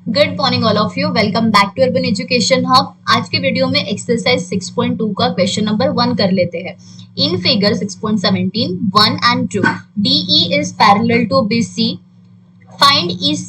Good morning all of you, welcome back to urban education hub. आज के video में exercise 6.2 का question number 1 कर लेते हैं। In figure 6.17 1 and 2 DE is parallel to BC, find EC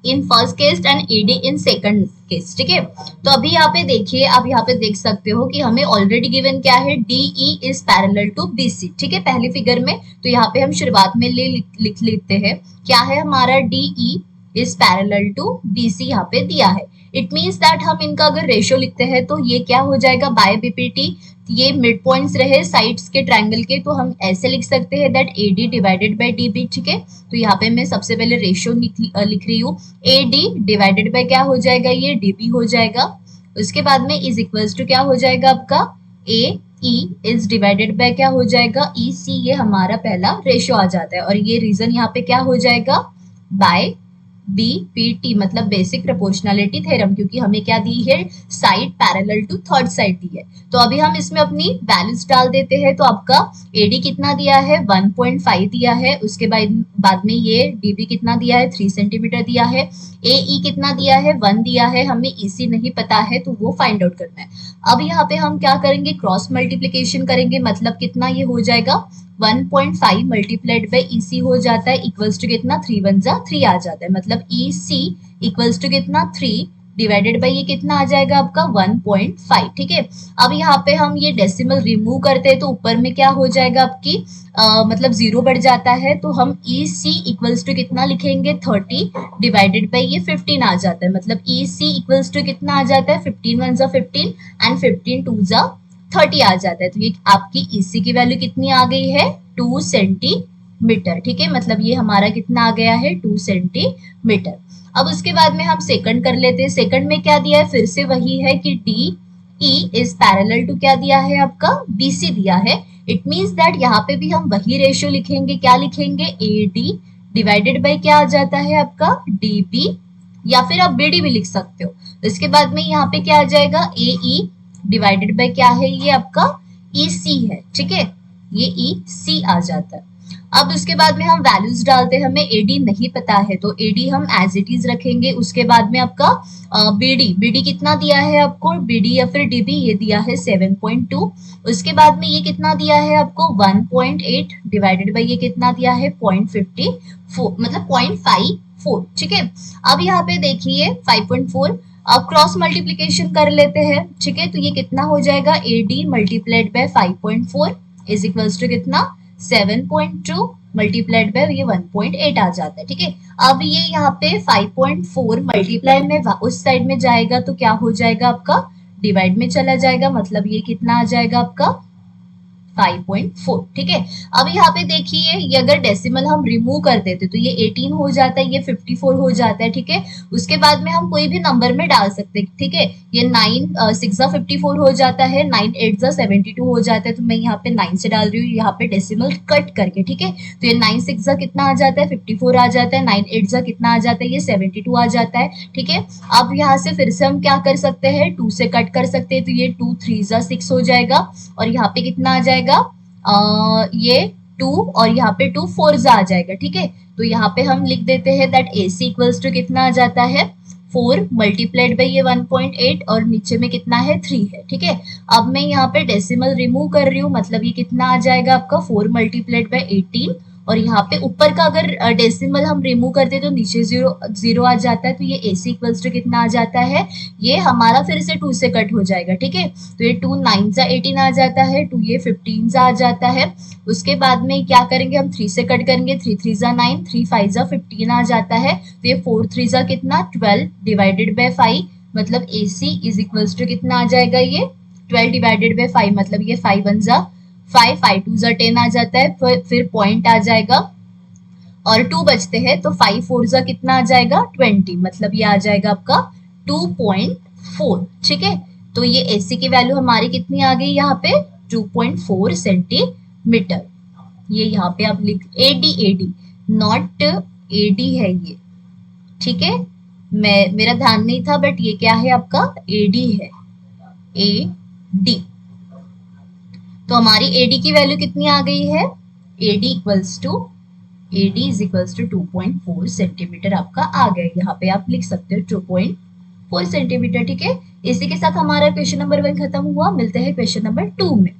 in first case and ED in second case. ठीक है, तो अभी यहाँ पे देखिए, आप यहाँ पे देख सकते हो कि हमें ऑलरेडी गिवन क्या है, DE is parallel to BC। ठीक है, पहली फिगर में, तो यहाँ पे हम शुरुआत में लिख लेते हैं क्या है हमारा, DE is parallel to BC यहाँ पे दिया है। इट मीन्स दैट हम इनका अगर रेशियो लिखते हैं तो ये क्या हो जाएगा, बाय BPT, ये मिड पॉइंट्स रहे साइड्स के ट्रायंगल के, तो हम ऐसे लिख सकते हैं that AD divided by DB। ठीक है, तो यहाँ पे मैं सबसे पहले रेशियो लिख रही हूँ, AD डिवाइडेड बाय क्या हो जाएगा, ये DB हो जाएगा। उसके बाद में इज इक्वल्स टू क्या हो जाएगा आपका, AE इज डिवाइडेड बाय क्या हो जाएगा, EC। ये हमारा पहला रेशियो आ जाता है और ये रीजन यहाँ पे क्या हो जाएगा, बाय BPT, मतलब बेसिक प्रोपोर्शनलिटी थ्योरम, क्योंकि हमें क्या दी है, side parallel to third side दी है। तो अभी हम इसमें अपनी वैल्यूज डाल देते हैं। तो आपका AD कितना दिया है, 1.5 दिया है। उसके बाद में ये DB कितना दिया है, 3 सेंटीमीटर दिया है। AE कितना दिया है, 1 दिया है। हमें EC नहीं पता है तो वो फाइंड आउट करना है। अब यहाँ पे हम क्या करेंगे, क्रॉस मल्टीप्लीकेशन करेंगे, मतलब कितना ये हो जाएगा, 1.5 मल्टीप्लाइड बाय EC हो जाता है इक्वल्स टू कितना, 3 1 जा 3 आ जाता है, मतलब EC इक्वल्स टू कितना, 3 डिवाइडेड बाय ये कितना आ जाएगा आपका, 1.5। ठीक है, अब यहाँ पे हम ये डेसिमल रिमूव करते हैं तो ऊपर में क्या हो जाएगा आपकी, मतलब 0 बढ़ जाता है, तो हम EC इक्वल्स टू कितना लिखेंगे, 30 डिवाइडेड बाय ये 15 आ जाता है, मतलब EC इक्वल्स टू कितना आ जाता है, 15 1 जा 15 एंड 15 2 जा 30 आ जाता है। तो ये आपकी EC की वैल्यू कितनी आ गई है, 2 सेंटीमीटर। ठीक है, मतलब ये हमारा कितना आ गया है, 2 सेंटीमीटर। अब उसके बाद में हम सेकंड कर लेते हैं। सेकंड में क्या दिया है, फिर से वही है कि DE इज पैरेलल टू क्या दिया है आपका, BC दिया है। इट मींस दैट यहाँ पे भी हम वही रेशियो लिखेंगे, क्या लिखेंगे, AD डिवाइडेड बाय क्या आ जाता है आपका, DB, या फिर आप BD भी लिख सकते हो। इसके बाद में यहाँ पे क्या आ जाएगा, AE डिवाइडेड बाय क्या है, ये आपका EC है। ठीक है, ये EC आ जाता है। अब उसके बाद में हम वैल्यूज डालते हैं, हमें AD नहीं पता है तो AD हम एज इट इज रखेंगे। उसके बाद में आपका BD कितना दिया है आपको, BD या फिर DB, ये दिया है 7.2। उसके बाद में ये कितना दिया है आपको, 1.8 डिवाइडेड बाय ये कितना दिया है, 0.54, मतलब 0.54। ठीक है, अब यहाँ पे देखिए 5.4, अब क्रॉस मल्टीप्लीकेशन कर लेते हैं। ठीक है, तो ये कितना हो जाएगा, AD multiplied by 5.4 is equals to कितना, 7.2 मल्टीप्लाइड बाय ये 1.8 आ जाता है। ठीक है, अब ये यहाँ पे 5.4 मल्टीप्लाई में उस साइड में जाएगा तो क्या हो जाएगा आपका, डिवाइड में चला जाएगा, मतलब ये कितना आ जाएगा आपका, 5.4। ठीक है, अब यहाँ पे देखिए, ये अगर डेसिमल हम रिमूव कर देते तो ये 18 हो जाता है, ये 54 हो जाता है। ठीक है, उसके बाद में हम कोई भी नंबर में डाल सकते हैं। ठीक है, ये 9 6 जा 54 हो जाता है, 9 8 जा 72 हो जाता है, तो मैं यहाँ पे 9 से डाल रही हूँ, यहाँ पे डेसिमल कट करके। ठीक है, तो ये 9 6 जा कितना आ जाता है, 54 आ जाता है, 9 8 जा कितना आ जाता है, ये 72 आ जाता है। ठीक है, अब यहाँ से फिर से हम क्या कर सकते हैं, 2 से कट कर सकते हैं, तो ये 2 3 जा 6 हो जाएगा और यहाँ पे कितना आ जाएगा, ये 2 और यहाँ पे 2 4 आ जाएगा। ठीक है, तो यहाँ पे हम लिख देते हैं दैट AC इक्वल्स टू कितना आ जाता है, 4 मल्टीप्लाइड बाई ये 1.8 और नीचे में कितना है, 3 है। ठीक है, अब मैं यहाँ पे डेसिमल रिमूव कर रही हूँ, मतलब ये कितना आ जाएगा आपका, 4 मल्टीप्लाइड बाई 18 और यहाँ पे ऊपर का अगर डेसिमल हम रिमूव करते तो नीचे 0 आ जाता है, तो ये AC इक्वल्स टू कितना आ जाता है, ये हमारा फिर से 2 से कट हो जाएगा। ठीक है, तो ये 2 9 जा 18 आ जाता है, 2 ये 15 जा आ जाता है। उसके बाद में क्या करेंगे, हम 3 से कट करेंगे, 3 3 जा 9, 3 5 जा 15 आ जाता है, तो ये 4 3 जा कितना, 12 डिवाइडेड बाय 5, मतलब AC इज इक्वल्स टू कितना आ जाएगा, ये 12 डिवाइडेड बाय 5, मतलब ये 5 1 जा 5 5 2 जा 10 आ जाता है, फिर पॉइंट आ जाएगा और 2 बचते हैं, तो 5 4 जा कितना आ जाएगा, 20, मतलब ये आ जाएगा आपका 2.4। ठीक है, तो ये AC की वैल्यू हमारी कितनी आ गई यहाँ पे, 2.4 सेंटीमीटर। ये यहाँ पे आप लिख AD नॉट AD है ये। ठीक है, मेरा ध्यान नहीं था, बट ये क्या है आपका, AD है, AD। तो हमारी AD की वैल्यू कितनी आ गई है, AD equals to AD is equals to 2.4 centimetre आपका आ गया। यहाँ पे आप लिख सकते हो 2.4 सेंटीमीटर। ठीक है, इसी के साथ हमारा क्वेश्चन नंबर 1 खत्म हुआ। मिलते हैं क्वेश्चन नंबर 2 में।